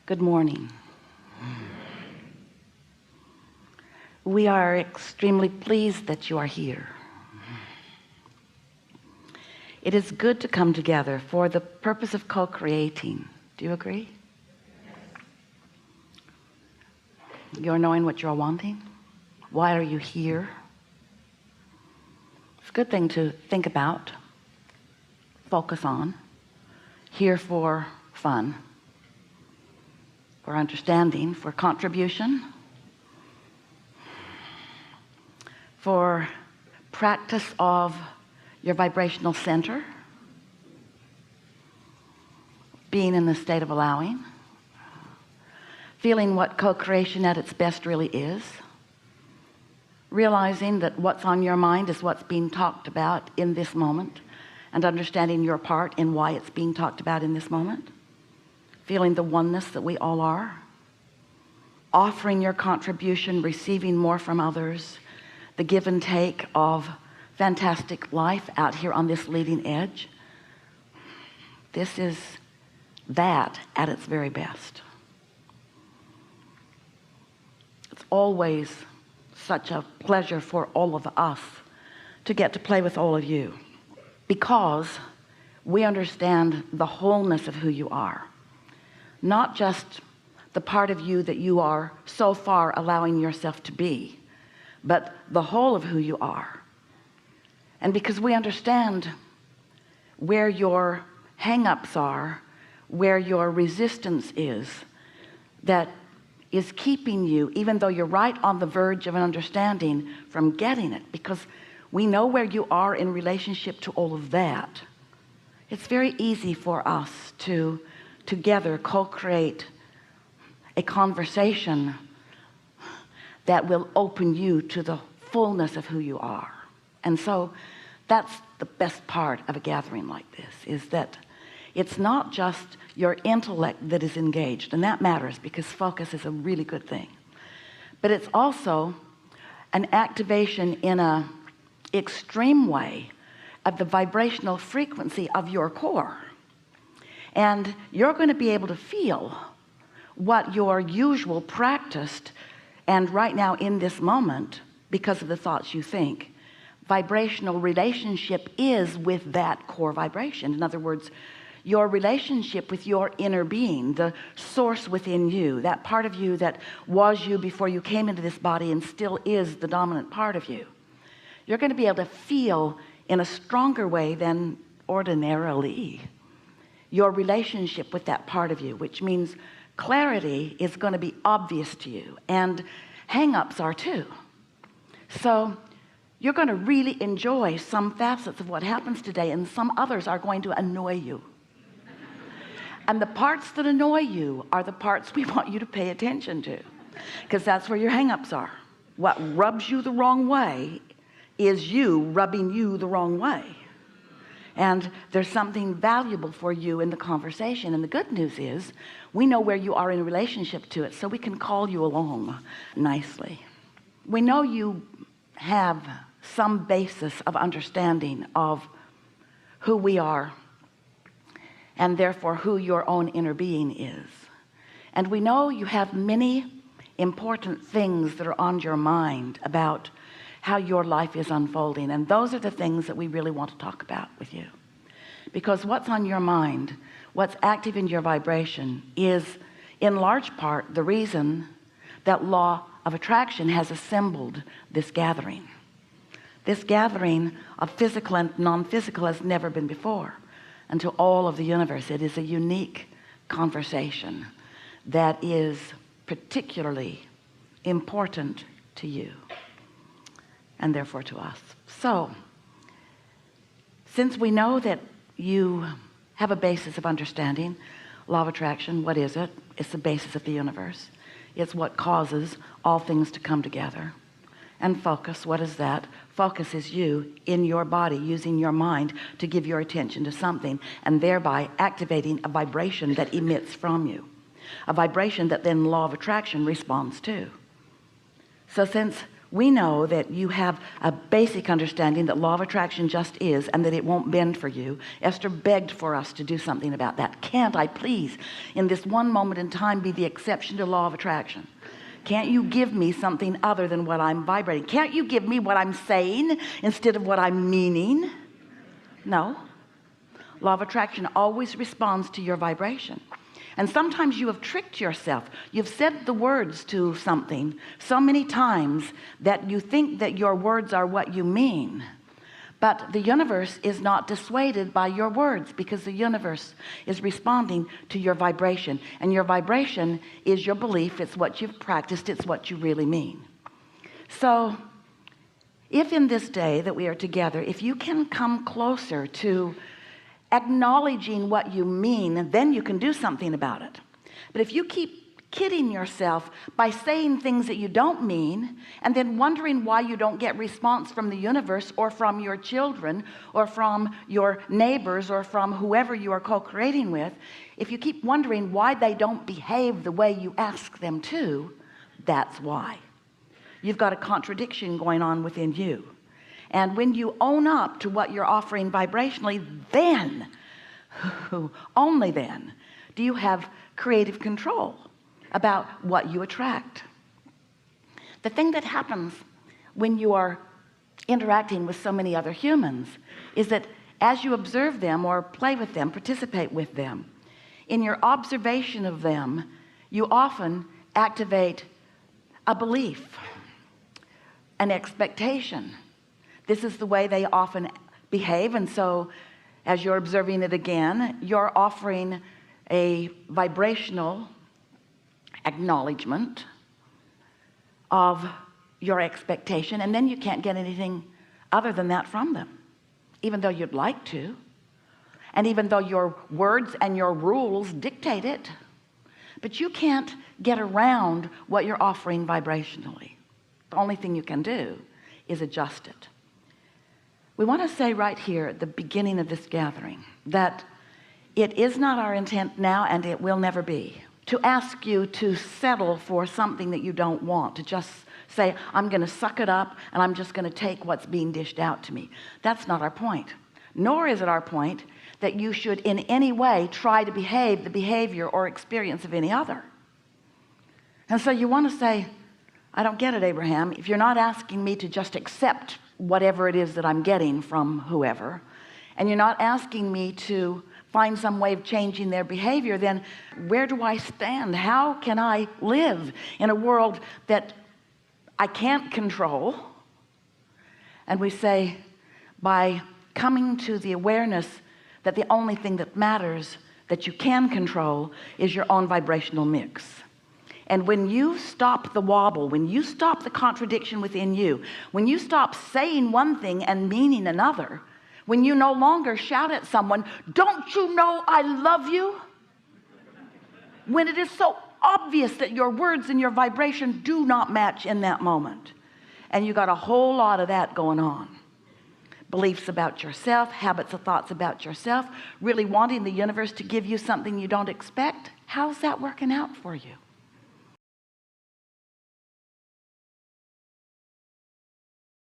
Good morning. We are extremely pleased that you are here. It is good to come together for the purpose of co-creating. Do you agree? You're knowing what you're wanting. Why are you here? It's a good thing to think about, focus on. Here for fun, for understanding, for contribution, for practice of your vibrational center, being in the state of allowing, feeling what co-creation at its best really is, realizing that what's on your mind is what's being talked about in this moment, and understanding your part in why it's being talked about in this moment, feeling the oneness that we all are, offering your contribution, receiving more from others, the give and take of fantastic life out here on this leading edge. This is that at its very best. It's always such a pleasure for all of us to get to play with all of you, because we understand the wholeness of who you are, not just the part of you that you are so far allowing yourself to be, but the whole of who you are. And because we understand where your hang-ups are, where your resistance is, that is keeping you, even though you're right on the verge of an understanding, from getting it, because we know where you are in relationship to all of that. It's very easy for us to together co-create a conversation that will open you to the fullness of who you are. And so that's the best part of a gathering like this, is that it's not just your intellect that is engaged, and that matters because focus is a really good thing, but it's also an activation in a extreme way of the vibrational frequency of your core. And you're going to be able to feel what your usual practiced, and right now in this moment, because of the thoughts you think, vibrational relationship is with that core vibration. In other words, your relationship with your inner being, the source within you, that part of you that was you before you came into this body and still is the dominant part of you. You're going to be able to feel in a stronger way than ordinarily your relationship with that part of you, which means clarity is going to be obvious to you, and hang-ups are too. So you're going to really enjoy some facets of what happens today, and some others are going to annoy you. And the parts that annoy you are the parts we want you to pay attention to, because that's where your hang-ups are. What rubs you the wrong way is you rubbing you the wrong way. And there's something valuable for you in the conversation. And the good news is we know where you are in relationship to it, so we can call you along nicely. We know you have some basis of understanding of who we are, and therefore who your own inner being is. And we know you have many important things that are on your mind about how your life is unfolding, and those are the things that we really want to talk about with you, because what's on your mind, what's active in your vibration, is in large part the reason that law of attraction has assembled this gathering. This gathering of physical and non-physical has never been before. And to all of the universe, it is a unique conversation that is particularly important to you, and therefore to us. So since we know that you have a basis of understanding law of attraction, what is it? It's the basis of the universe. It's what causes all things to come together. And focus, what is that? Focus is you in your body using your mind to give your attention to something, and thereby activating a vibration that emits from you, a vibration that then law of attraction responds to. So since we know that you have a basic understanding that law of attraction just is, and that it won't bend for you. Esther begged for us to do something about that. Can't I please, in this one moment in time, be the exception to law of attraction? Can't you give me something other than what I'm vibrating? Can't you give me what I'm saying instead of what I'm meaning? No. Law of attraction always responds to your vibration. And sometimes you have tricked yourself. You've said the words to something so many times that you think that your words are what you mean. But the universe is not dissuaded by your words, because the universe is responding to your vibration. And your vibration is your belief. It's what you've practiced. It's what you really mean. So if in this day that we are together, if you can come closer to acknowledging what you mean, then you can do something about it. But if you keep kidding yourself by saying things that you don't mean, and then wondering why you don't get response from the universe, or from your children, or from your neighbors, or from whoever you are co-creating with, if you keep wondering why they don't behave the way you ask them to, that's why. You've got a contradiction going on within you. And when you own up to what you're offering vibrationally, then, only then, do you have creative control about what you attract. The thing that happens when you are interacting with so many other humans is that as you observe them or play with them, participate with them, in your observation of them, you often activate a belief, an expectation. This is the way they often behave. And so as you're observing it again, you're offering a vibrational acknowledgement of your expectation, and then you can't get anything other than that from them, even though you'd like to, and even though your words and your rules dictate it. But you can't get around what you're offering vibrationally. The only thing you can do is adjust it. We want to say right here at the beginning of this gathering that it is not our intent now, and it will never be, to ask you to settle for something that you don't want, to just say, I'm going to suck it up and I'm just going to take what's being dished out to me. That's not our point. Nor is it our point that you should in any way try to behave the behavior or experience of any other. And so you want to say, I don't get it, Abraham. If you're not asking me to just accept whatever it is that I'm getting from whoever, and you're not asking me to find some way of changing their behavior, then where do I stand? How can I live in a world that I can't control? And we say, by coming to the awareness that the only thing that matters that you can control is your own vibrational mix. And when you stop the wobble, when you stop the contradiction within you, when you stop saying one thing and meaning another, when you no longer shout at someone, don't you know I love you? When it is so obvious that your words and your vibration do not match in that moment. And you got a whole lot of that going on. Beliefs about yourself, habits of thoughts about yourself, really wanting the universe to give you something you don't expect. How's that working out for you?